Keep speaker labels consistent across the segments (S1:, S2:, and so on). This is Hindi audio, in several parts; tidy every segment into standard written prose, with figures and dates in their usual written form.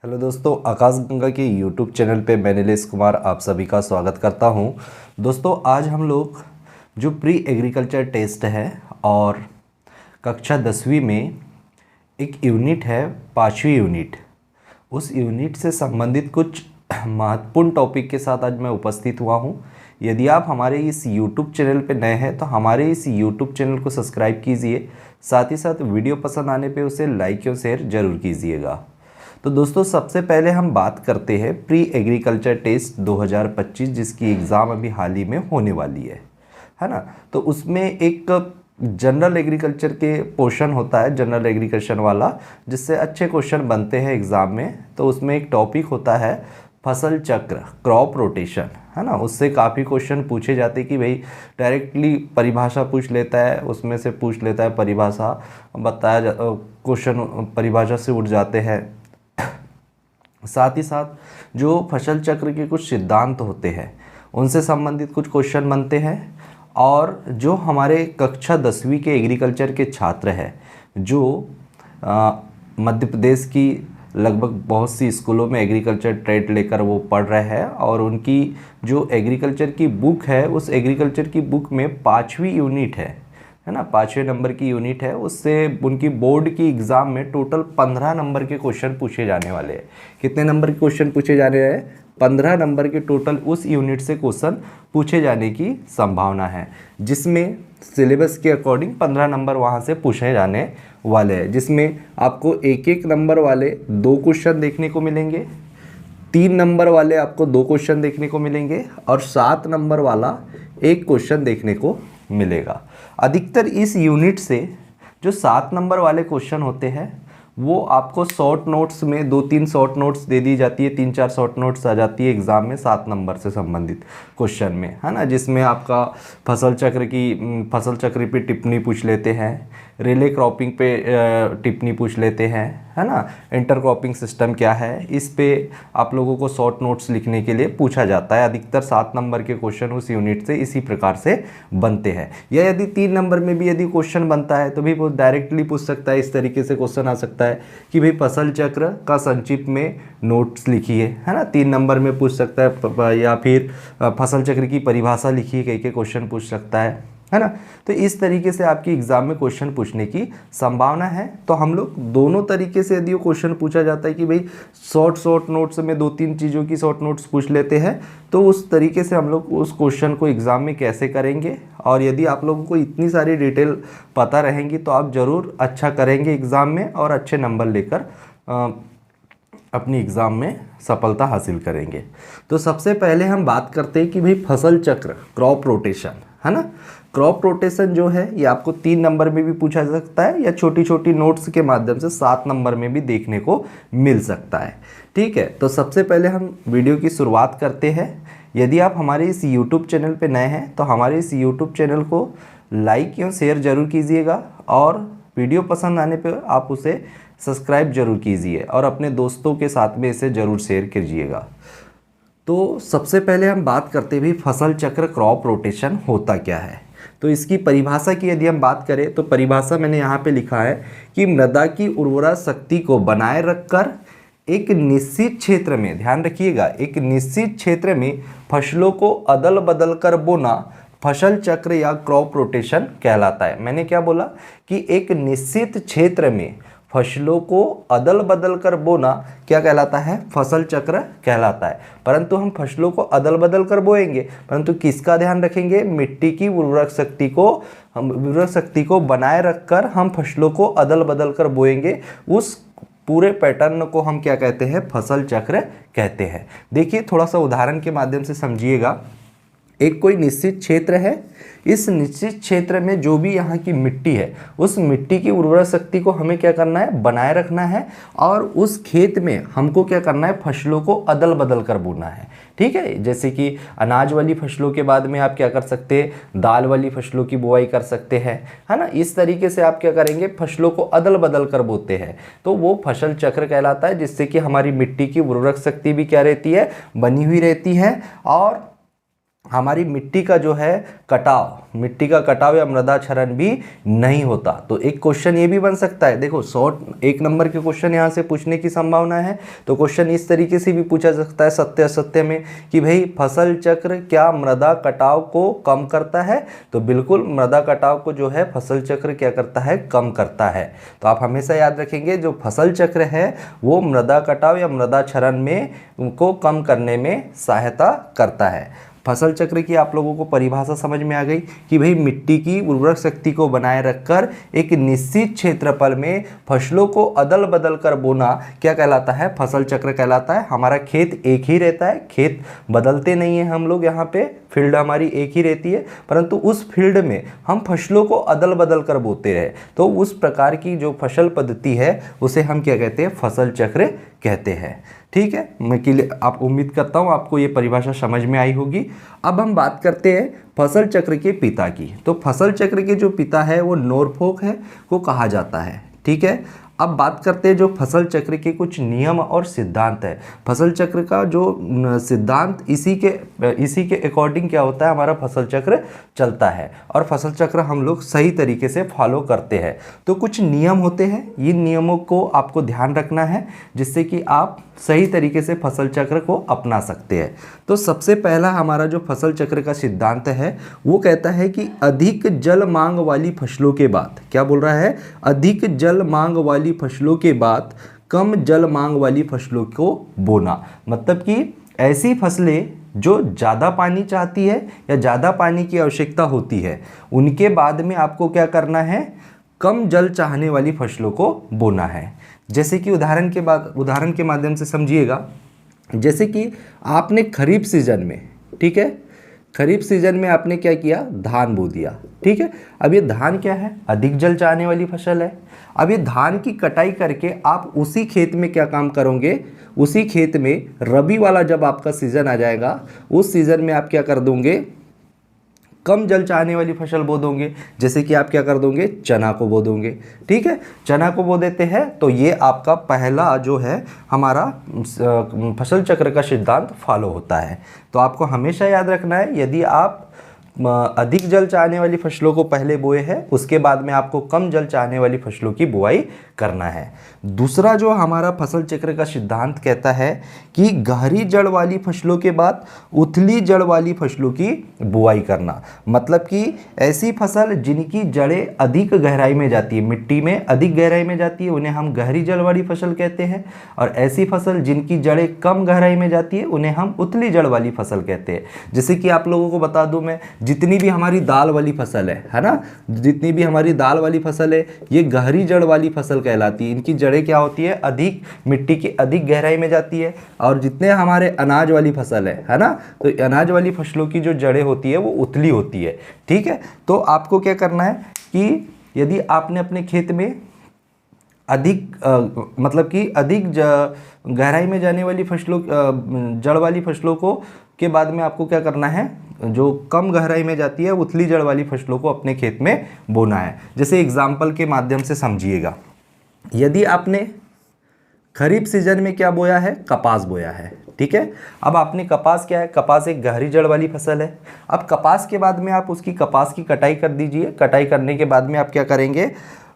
S1: हेलो दोस्तों, आकाश गंगा के यूट्यूब चैनल पे मैं नीलेश कुमार आप सभी का स्वागत करता हूं। दोस्तों, आज हम लोग जो प्री एग्रीकल्चर टेस्ट है और कक्षा 10वीं में एक यूनिट है, 5वीं यूनिट, उस यूनिट से संबंधित कुछ महत्वपूर्ण टॉपिक के साथ आज मैं उपस्थित हुआ हूं। यदि आप हमारे इस यूट्यूब चैनल पर नए हैं तो हमारे इस यूट्यूब चैनल को सब्सक्राइब कीजिए, साथ ही साथ वीडियो पसंद आने पे उसे लाइक और शेयर ज़रूर कीजिएगा। तो दोस्तों, सबसे पहले हम बात करते हैं प्री एग्रीकल्चर टेस्ट 2025 जिसकी एग्ज़ाम अभी हाल ही में होने वाली है ना। तो उसमें एक जनरल एग्रीकल्चर के पोर्शन होता है, जनरल एग्रीकल्चर वाला, जिससे अच्छे क्वेश्चन बनते हैं एग्ज़ाम में। तो उसमें एक टॉपिक होता है फसल चक्र, क्रॉप रोटेशन, है ना। उससे काफ़ी क्वेश्चन पूछे जाते हैं कि भाई डायरेक्टली परिभाषा पूछ लेता है, उसमें से पूछ लेता है परिभाषा, क्वेश्चन परिभाषा से उठ जाते हैं। साथ ही साथ जो फसल चक्र के कुछ सिद्धांत होते हैं उनसे संबंधित कुछ क्वेश्चन बनते हैं। और जो हमारे कक्षा 10वीं के एग्रीकल्चर के छात्र हैं, जो मध्य प्रदेश की लगभग बहुत सी स्कूलों में एग्रीकल्चर ट्रेड लेकर वो पढ़ रहे हैं, और उनकी जो एग्रीकल्चर की बुक है, उस एग्रीकल्चर की बुक में 5वीं यूनिट है ना, 5वें नंबर की यूनिट है। उससे उनकी बोर्ड की एग्ज़ाम में टोटल 15 नंबर के क्वेश्चन पूछे जाने वाले हैं। कितने नंबर के क्वेश्चन पूछे जाने हैं? 15 नंबर के टोटल उस यूनिट से क्वेश्चन पूछे जाने की संभावना है, जिसमें सिलेबस के अकॉर्डिंग 15 नंबर वहाँ से पूछे जाने वाले हैं, जिसमें आपको एक एक नंबर वाले 2 क्वेश्चन देखने को मिलेंगे, 3 नंबर वाले आपको 2 क्वेश्चन देखने को मिलेंगे, और 7 नंबर वाला 1 क्वेश्चन देखने को मिलेगा। अधिकतर इस यूनिट से जो 7 नंबर वाले क्वेश्चन होते हैं वो आपको शॉर्ट नोट्स में 2-3 शॉर्ट नोट्स दे दी जाती है, 3-4 शॉर्ट नोट्स आ जाती है एग्ज़ाम में 7 नंबर से संबंधित क्वेश्चन में, है ना। जिसमें आपका फसल चक्र पे टिप्पणी पूछ लेते हैं, रिले क्रॉपिंग पे टिप्पणी पूछ लेते हैं, है ना। इंटर क्रॉपिंग सिस्टम क्या है, इस पे आप लोगों को शॉर्ट नोट्स लिखने के लिए पूछा जाता है। अधिकतर 7 नंबर के क्वेश्चन उस यूनिट से इसी प्रकार से बनते हैं। या यदि 3 नंबर में भी यदि क्वेश्चन बनता है तो भी वो डायरेक्टली पूछ सकता है। इस तरीके से क्वेश्चन आ सकता है कि भाई फसल चक्र का संक्षिप्त में नोट्स लिखिए, है ना, 3 नंबर में पूछ सकता है। या फिर फसल चक्र की परिभाषा लिखिए, कई के क्वेश्चन पूछ सकता है ना। तो इस तरीके से आपकी एग्जाम में क्वेश्चन पूछने की संभावना है। तो हम लोग दोनों तरीके से यदि वो क्वेश्चन पूछा जाता है कि भाई शॉर्ट नोट्स में 2-3 चीज़ों की शॉर्ट नोट्स पूछ लेते हैं, तो उस तरीके से हम लोग उस क्वेश्चन को एग्ज़ाम में कैसे करेंगे। और यदि आप लोगों को इतनी सारी डिटेल पता रहेंगी तो आप ज़रूर अच्छा करेंगे एग्ज़ाम में और अच्छे नंबर लेकर अपनी एग्ज़ाम में सफलता हासिल करेंगे। तो सबसे पहले हम बात करते हैं कि भाई फसल चक्र, क्रॉप रोटेशन, है ना। क्रॉप रोटेशन जो है ये आपको 3 नंबर में भी पूछा जा सकता है, या छोटी छोटी नोट्स के माध्यम से 7 नंबर में भी देखने को मिल सकता है। ठीक है, तो सबसे पहले हम वीडियो की शुरुआत करते हैं। यदि आप हमारे इस यूट्यूब चैनल पे नए हैं तो हमारे इस यूट्यूब चैनल को लाइक या शेयर ज़रूर कीजिएगा, और वीडियो पसंद आने पर आप उसे सब्सक्राइब जरूर कीजिए और अपने दोस्तों के साथ में इसे ज़रूर शेयर कीजिएगा। तो सबसे पहले हम बात करते हुए फसल चक्र, क्रॉप रोटेशन होता क्या है। तो इसकी परिभाषा की यदि हम बात करें तो परिभाषा मैंने यहाँ पे लिखा है कि मृदा की उर्वरा शक्ति को बनाए रखकर एक निश्चित क्षेत्र में, ध्यान रखिएगा, एक निश्चित क्षेत्र में फसलों को अदल बदल कर बोना फसल चक्र या क्रॉप रोटेशन कहलाता है। मैंने क्या बोला कि एक निश्चित क्षेत्र में फसलों को अदल बदल कर बोना क्या कहलाता है? फसल चक्र कहलाता है। परंतु हम फसलों को अदल बदल कर बोएंगे, परंतु किसका ध्यान रखेंगे? मिट्टी की उर्वरक शक्ति को बनाए रखकर हम फसलों को अदल बदल कर बोएंगे। उस पूरे पैटर्न को हम क्या कहते हैं? फसल चक्र कहते हैं। देखिए, थोड़ा सा उदाहरण के माध्यम से समझिएगा। एक कोई निश्चित क्षेत्र है, इस निश्चित क्षेत्र में जो भी यहाँ की मिट्टी है उस मिट्टी की उर्वरक शक्ति को हमें क्या करना है? बनाए रखना है। और उस खेत में हमको क्या करना है? फसलों को अदल बदल कर बोना है। ठीक है, जैसे कि अनाज वाली फसलों के बाद में आप क्या कर सकते हैं? दाल वाली फसलों की बुआई कर सकते हैं, है ना। इस तरीके से आप क्या करेंगे? फसलों को अदल बदल कर बोते हैं, तो वो फसल चक्र कहलाता है, जिससे कि हमारी मिट्टी की उर्वरक शक्ति भी क्या रहती है? बनी हुई रहती है, और हमारी मिट्टी का जो है कटाव, मिट्टी का कटाव या मृदा क्षरण भी नहीं होता। तो एक क्वेश्चन ये भी बन सकता है, देखो 1 नंबर के क्वेश्चन यहाँ से पूछने की संभावना है। तो क्वेश्चन इस तरीके से भी पूछा सकता है सत्य असत्य में कि भाई फसल चक्र क्या मृदा कटाव को कम करता है? तो बिल्कुल मृदा कटाव को जो है फसल चक्र क्या करता है? कम करता है। तो आप हमेशा याद रखेंगे जो फसल चक्र है वो मृदा कटाव या मृदा क्षरण में को कम करने में सहायता करता है। फसल चक्र की आप लोगों को परिभाषा समझ में आ गई कि भाई मिट्टी की उर्वरक शक्ति को बनाए रखकर एक निश्चित क्षेत्रफल में फसलों को अदल बदल कर बोना क्या कहलाता है? फसल चक्र कहलाता है। हमारा खेत एक ही रहता है, खेत बदलते नहीं है हम लोग, यहाँ पे फील्ड हमारी एक ही रहती है, परंतु उस फील्ड में हम फसलों को अदल बदल कर बोते रहे, तो उस प्रकार की जो फसल पद्धति है उसे हम क्या कहते हैं? फसल चक्र कहते हैं। ठीक है, मैं आप उम्मीद करता हूँ आपको ये परिभाषा समझ में आई होगी। अब हम बात करते हैं फसल चक्र के पिता की। तो फसल चक्र के जो पिता है वो नॉरफॉक है को कहा जाता है। ठीक है, अब बात करते हैं जो फसल चक्र के कुछ नियम और सिद्धांत है। फसल चक्र का जो सिद्धांत इसी के अकॉर्डिंग क्या होता है? हमारा फसल चक्र चलता है और फसल चक्र हम लोग सही तरीके से फॉलो करते हैं। तो कुछ नियम होते हैं, इन नियमों को आपको ध्यान रखना है जिससे कि आप सही तरीके से फसल चक्र को अपना सकते हैं। तो सबसे पहला हमारा जो फसल चक्र का सिद्धांत है वो कहता है कि अधिक जल मांग वाली फसलों के बाद, क्या बोल रहा है? अधिक जल मांग वाली फसलों के बाद कम जल मांग वाली फसलों को बोना। मतलब कि ऐसी फसलें जो ज़्यादा पानी चाहती है या ज़्यादा पानी की आवश्यकता होती है उनके बाद में आपको क्या करना है? कम जल चाहने वाली फसलों को बोना है। जैसे कि उदाहरण के माध्यम से समझिएगा। जैसे कि आपने खरीफ सीजन में, ठीक है, खरीफ सीजन में आपने क्या किया? धान बो दिया। ठीक है, अब ये धान क्या है? अधिक जल चाहने वाली फसल है। अब ये धान की कटाई करके आप उसी खेत में क्या काम करोगे? उसी खेत में रबी वाला जब आपका सीजन आ जाएगा उस सीजन में आप क्या कर दोगे? कम जल चाहने वाली फसल बो दोगे। जैसे कि आप क्या कर दोगे? चना को बो दोगे। ठीक है, चना को बो देते हैं तो ये आपका पहला जो है हमारा फसल चक्र का सिद्धांत फॉलो होता है। तो आपको हमेशा याद रखना है यदि आप अधिक जल चाहने वाली फसलों को पहले बोए हैं उसके बाद में आपको कम जल चाहने वाली फसलों की बुआई करना है। दूसरा जो हमारा फसल चक्र का सिद्धांत कहता है कि गहरी जड़ वाली फसलों के बाद उथली जड़ वाली फसलों की बुआई करना। मतलब कि ऐसी फसल जिनकी जड़ें अधिक गहराई में जाती है, मिट्टी में अधिक गहराई में जाती है, उन्हें हम गहरी जड़ वाली फसल कहते हैं। और ऐसी फसल जिनकी जड़ें कम गहराई में जाती है उन्हें हम उथली जड़ वाली फसल कहते हैं। जैसे कि आप लोगों को बता दूं मैं, जितनी भी हमारी दाल वाली फसल है ना, जितनी भी हमारी दाल वाली फसल है ये गहरी जड़ वाली फसल कहलाती है। इनकी जड़ें क्या होती है? अधिक मिट्टी की अधिक गहराई में जाती है। और जितने हमारे अनाज वाली फसल है ना, तो अनाज वाली फसलों की जो जड़ें होती है वो उथली होती है। ठीक है, तो आपको क्या करना है कि यदि आपने अपने खेत में अधिक मतलब कि अधिक गहराई में जाने वाली फसलों जड़ वाली फसलों को के बाद में आपको क्या करना है? जो कम गहराई में जाती है उथली जड़ वाली फसलों को अपने खेत में बोना है। जैसे एग्जाम्पल के माध्यम से समझिएगा। यदि आपने खरीफ सीजन में क्या बोया है? कपास बोया है। ठीक है, अब आपने कपास क्या है? कपास एक गहरी जड़ वाली फसल है। अब कपास के बाद में आप उसकी कपास की कटाई कर दीजिए। कटाई करने के बाद में आप क्या करेंगे?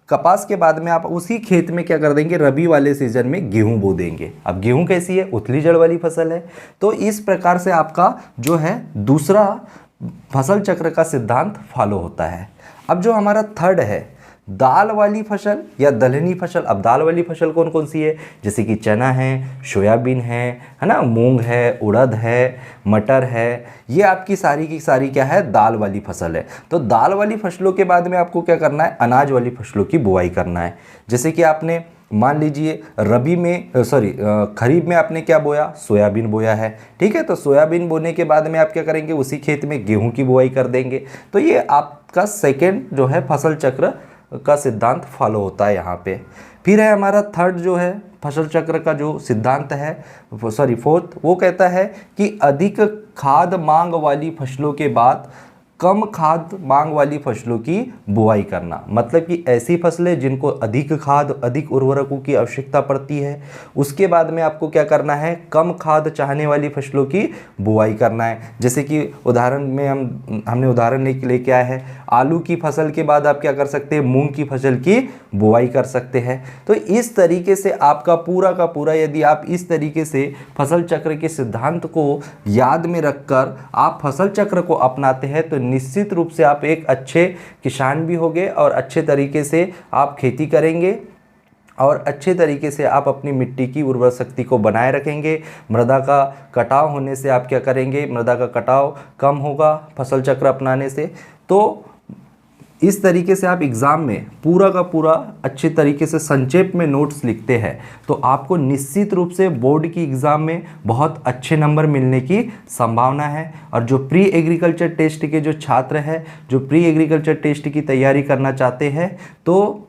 S1: कपास के बाद में आप उसी खेत में क्या कर देंगे? रबी वाले सीजन में गेहूं बो देंगे। अब गेहूं कैसी है? उथली जड़ वाली फसल है। तो इस प्रकार से आपका जो है दूसरा फसल चक्र का सिद्धांत फॉलो होता है। अब जो हमारा थर्ड है दाल वाली फसल या दलहनी फसल। अब दाल वाली फसल कौन कौन सी है? जैसे कि चना है, सोयाबीन है ना, मूंग है, उड़द है, मटर है, ये आपकी सारी की सारी क्या है? दाल वाली फसल है। तो दाल वाली फसलों के बाद में आपको क्या करना है? अनाज वाली फसलों की बुआई करना है। जैसे कि आपने मान लीजिए खरीफ में आपने क्या बोया? सोयाबीन बोया है। ठीक है, तो सोयाबीन बोने के बाद में आप क्या करेंगे? उसी खेत में गेहूं की बुआई कर देंगे। तो ये आपका सेकेंड जो है फसल चक्र का सिद्धांत फॉलो होता है यहाँ पे। फिर है हमारा थर्ड जो है फसल चक्र का जो सिद्धांत है फोर्थ, वो कहता है कि अधिक खाद मांग वाली फसलों के बाद कम खाद मांग वाली फसलों की बुआई करना, मतलब कि ऐसी फसलें जिनको अधिक खाद, अधिक उर्वरकों की आवश्यकता पड़ती है। उसके बाद में आपको क्या करना है, कम खाद चाहने वाली फसलों की बुआई करना है। जैसे कि उदाहरण में हमने उदाहरण लेके आया है, आलू की फसल के बाद आप क्या कर सकते हैं, मूंग की फसल की बुआई कर सकते हैं। तो इस तरीके से आपका पूरा का पूरा, यदि आप इस तरीके से फसल चक्र के सिद्धांत को याद में रखकर आप फसल चक्र को अपनाते हैं तो निश्चित रूप से आप एक अच्छे किसान भी होंगे और अच्छे तरीके से आप खेती करेंगे और अच्छे तरीके से आप अपनी मिट्टी की उर्वर शक्ति को बनाए रखेंगे। मृदा का कटाव होने से आप क्या करेंगे, मृदा का कटाव कम होगा फसल चक्र अपनाने से। तो इस तरीके से आप एग्ज़ाम में पूरा का पूरा अच्छे तरीके से संक्षेप में नोट्स लिखते हैं तो आपको निश्चित रूप से बोर्ड की एग्ज़ाम में बहुत अच्छे नंबर मिलने की संभावना है। और जो प्री एग्रीकल्चर टेस्ट के जो छात्र हैं, जो प्री एग्रीकल्चर टेस्ट की तैयारी करना चाहते हैं, तो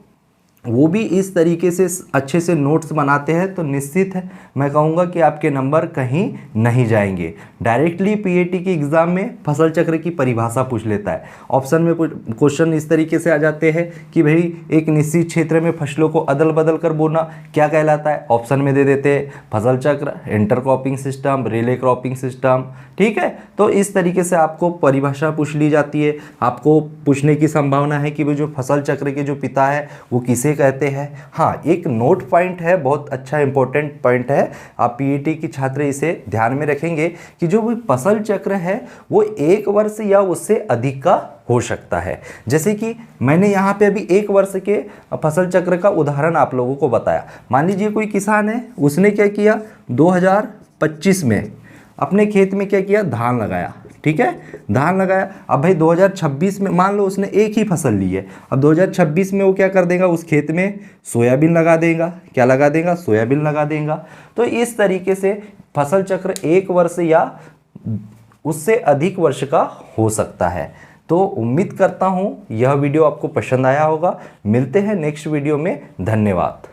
S1: वो भी इस तरीके से अच्छे से नोट्स बनाते हैं तो निश्चित है मैं कहूँगा कि आपके नंबर कहीं नहीं जाएंगे। डायरेक्टली पीएटी की एग्ज़ाम में फसल चक्र की परिभाषा पूछ लेता है। ऑप्शन में क्वेश्चन इस तरीके से आ जाते हैं कि भाई एक निश्चित क्षेत्र में फसलों को अदल बदल कर बोना क्या कहलाता है, ऑप्शन में दे देते हैं फसल चक्र, intercropping system, relay cropping system. ठीक है, तो इस तरीके से आपको परिभाषा पूछ ली जाती है। आपको पूछने की संभावना है कि भाई जो फसल चक्र के जो पिता है वो किसे कहते हैं। हाँ, एक नोट पॉइंट है, बहुत अच्छा इंपॉर्टेंट पॉइंट है, आप पीईटी की छात्र इसे ध्यान में रखेंगे कि जो भी फसल चक्र है वो 1 वर्ष या उससे अधिक का हो सकता है। जैसे कि मैंने यहाँ पे अभी 1 वर्ष के फसल चक्र का उदाहरण आप लोगों को बताया। मान लीजिए कोई किसान है, उसने क्या किया, 2025 में अपने खेत में क्या किया, धान लगाया। ठीक है, धान लगाया। अब भाई 2026 में मान लो उसने एक ही फसल ली है, अब 2026 में वो क्या कर देगा, उस खेत में सोयाबीन लगा देगा। क्या लगा देगा, सोयाबीन लगा देगा। तो इस तरीके से फसल चक्र 1 वर्ष या उससे अधिक वर्ष का हो सकता है। तो उम्मीद करता हूँ यह वीडियो आपको पसंद आया होगा। मिलते हैं नेक्स्ट वीडियो में। धन्यवाद।